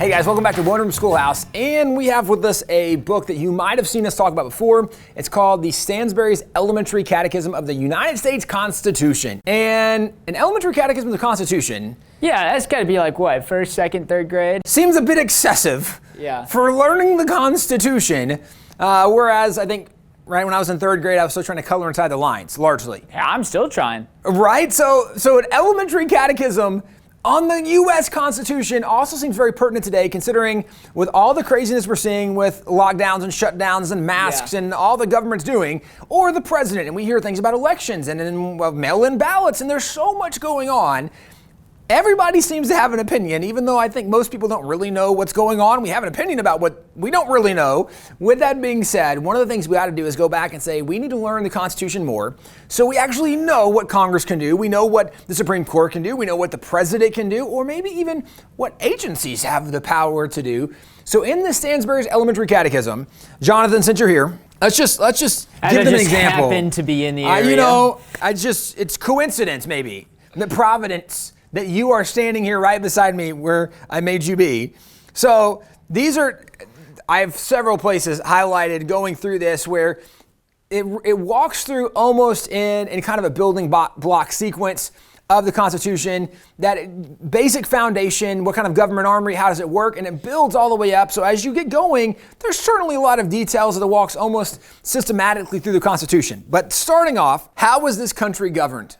Hey guys, welcome back to Room Schoolhouse, and we have with us a book that you might have seen us talk about before. It's called the Stansberry's Elementary Catechism of the United States Constitution. And an elementary catechism of the Constitution, yeah, that's got to be like what, first, second, third grade? seems a bit excessive for learning the Constitution, whereas I think right when I was in third grade, I was still trying to color inside the lines, largely. Yeah, I'm still trying. Right? So an elementary catechism on the U.S. Constitution also seems very pertinent today, considering with all the craziness we're seeing with lockdowns and shutdowns and masks and all the government's doing, or the president, and we hear things about elections and then mail-in ballots, and there's so much going on. Everybody seems to have an opinion, even though I think most people don't really know what's going on. We have an opinion about what we don't really know. With that being said, one of the things we ought to do is go back and say we need to learn the Constitution more so we actually know what Congress can do. We know what the Supreme Court can do. We know what the president can do, or maybe even what agencies have the power to do. So in the Stansberry's Elementary Catechism, Jonathan, since you're here, let's just give them an example. Happen to be in the area. It's coincidence maybe, the providence that you are standing here right beside me where I made you be. So I have several places highlighted going through this where it walks through almost in kind of a building block sequence of the Constitution, that basic foundation, what kind of government armory, how does it work, and it builds all the way up. So as you get going, there's certainly a lot of details that it walks almost systematically through the Constitution. But starting off, how was this country governed?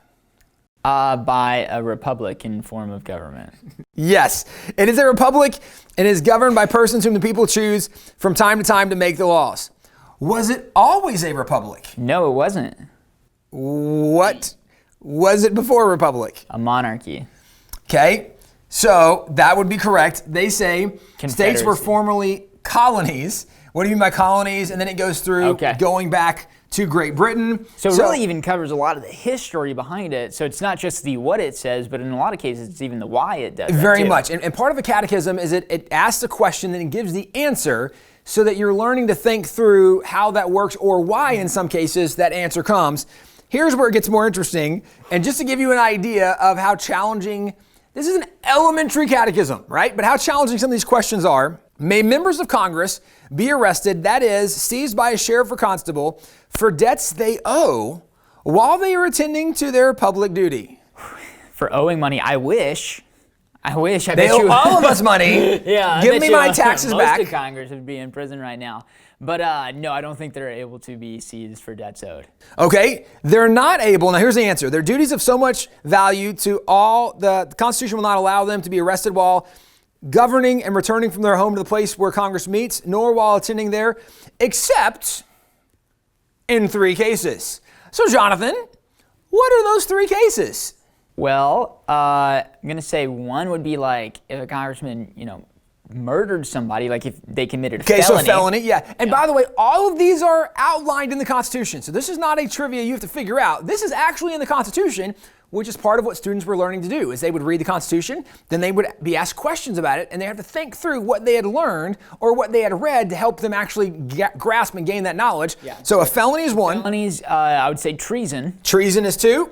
By a republican form of government. Yes, it is a republic and is governed by persons whom the people choose from time to time to make the laws. Was it always a republic? No, it wasn't. What was it before a republic? A monarchy. Okay, so that would be correct. They say states were formerly colonies. What do you mean by colonies? And then it goes through going back to Great Britain. So it really even covers a lot of the history behind it. So it's not just the what it says, but in a lot of cases, it's even the why it does. Very much. And part of a catechism is it asks a question and it gives the answer so that you're learning to think through how that works or why in some cases that answer comes. Here's where it gets more interesting. And just to give you an idea of how challenging, this is an elementary catechism, right? But how challenging some of these questions are. May members of Congress be arrested, that is, seized by a sheriff or constable, for debts they owe while they are attending to their public duty? For owing money, I wish. They owe all of us money. Give me my taxes back. Most of Congress would be in prison right now. But no, I don't think they're able to be seized for debts owed. Okay, they're not able. Now here's the answer. Their duties of so much value to all, the Constitution will not allow them to be arrested while governing and returning from their home to the place where Congress meets, nor while attending there, except in 3 cases. So Jonathan, what are those 3 cases? Well, I'm going to say one would be like if a congressman, murdered somebody, like if they committed a felony. Okay, so felony, yeah. And by the way, all of these are outlined in the Constitution. So this is not a trivia you have to figure out. This is actually in the Constitution, which is part of what students were learning to do, is they would read the Constitution, then they would be asked questions about it, and they have to think through what they had learned or what they had read to help them actually grasp and gain that knowledge. Yeah. So a felony is 1. Felonies, I would say treason. Treason is 2.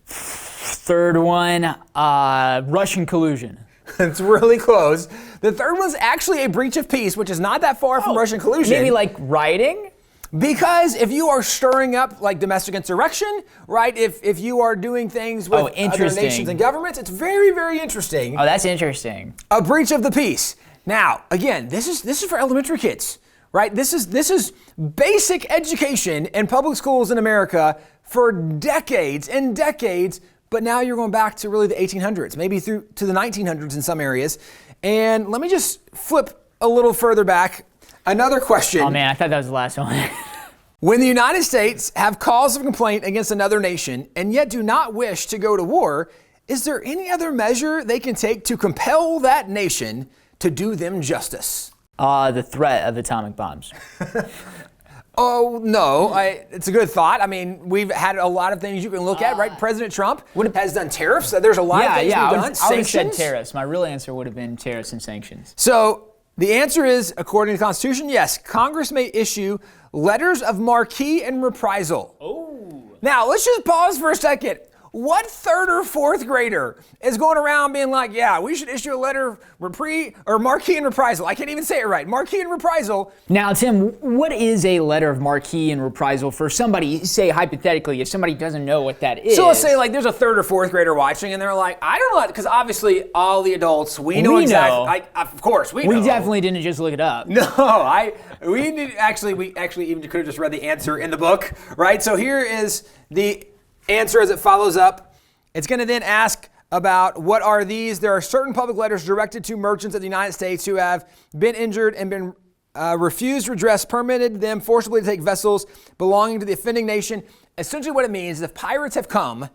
Third one, Russian collusion. It's really close. The third one's actually a breach of peace, which is not that far from Russian collusion. Maybe like rioting? Because if you are stirring up like domestic insurrection, right? If you are doing things with other nations and governments, it's very, very interesting. Oh, that's interesting. A breach of the peace. Now, again, this is for elementary kids, right? This is basic education in public schools in America for decades and decades. But now you're going back to really the 1800s, maybe through to the 1900s in some areas. And let me just flip a little further back. Another question. Oh man, I thought that was the last one. When the United States have cause of complaint against another nation and yet do not wish to go to war, is there any other measure they can take to compel that nation to do them justice? The threat of atomic bombs. Oh, no. It's a good thought. I mean, we've had a lot of things you can look at, right? President Trump has done tariffs. There's a lot of things we've done. I would have said tariffs. My real answer would have been tariffs and sanctions. So the answer is, according to the Constitution, yes, Congress may issue letters of marque and reprisal. Oh. Now, let's just pause for a second. What third or fourth grader is going around being like, yeah, we should issue a letter of marque and reprisal? I can't even say it right. Marque and reprisal. Now, Tim, what is a letter of marque and reprisal for somebody, say hypothetically, if somebody doesn't know what that is? So let's say like there's a third or fourth grader watching and they're like, I don't know, because obviously all the adults, we know exactly. Of course, we know. We definitely didn't just look it up. No, we actually even could have just read the answer in the book, right? So here is the answer as it follows up. It's going to then ask about what are these. There are certain public letters directed to merchants of the United States who have been injured and been refused redress, permitted them forcibly to take vessels belonging to the offending nation. Essentially what it means is if pirates have come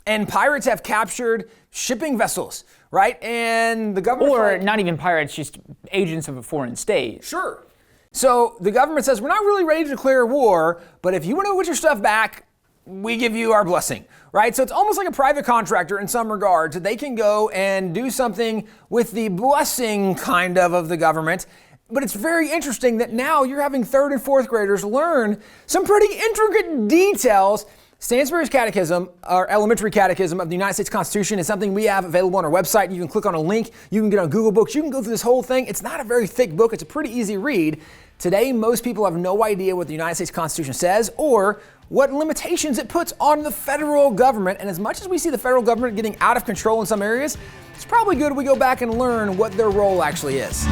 and pirates have captured shipping vessels, right? And the government... Or not even pirates, just agents of a foreign state. Sure. So the government says, we're not really ready to declare war, but if you want to get your stuff back, we give you our blessing, right? So it's almost like a private contractor in some regards. They can go and do something with the blessing kind of the government. But it's very interesting that now you're having third and fourth graders learn some pretty intricate details. Stansbury's Catechism, our elementary catechism of the United States Constitution, is something we have available on our website. You can click on a link. You can get on Google Books. You can go through this whole thing. It's not a very thick book. It's a pretty easy read. Today, most people have no idea what the United States Constitution says or what limitations it puts on the federal government. And as much as we see the federal government getting out of control in some areas, it's probably good we go back and learn what their role actually is.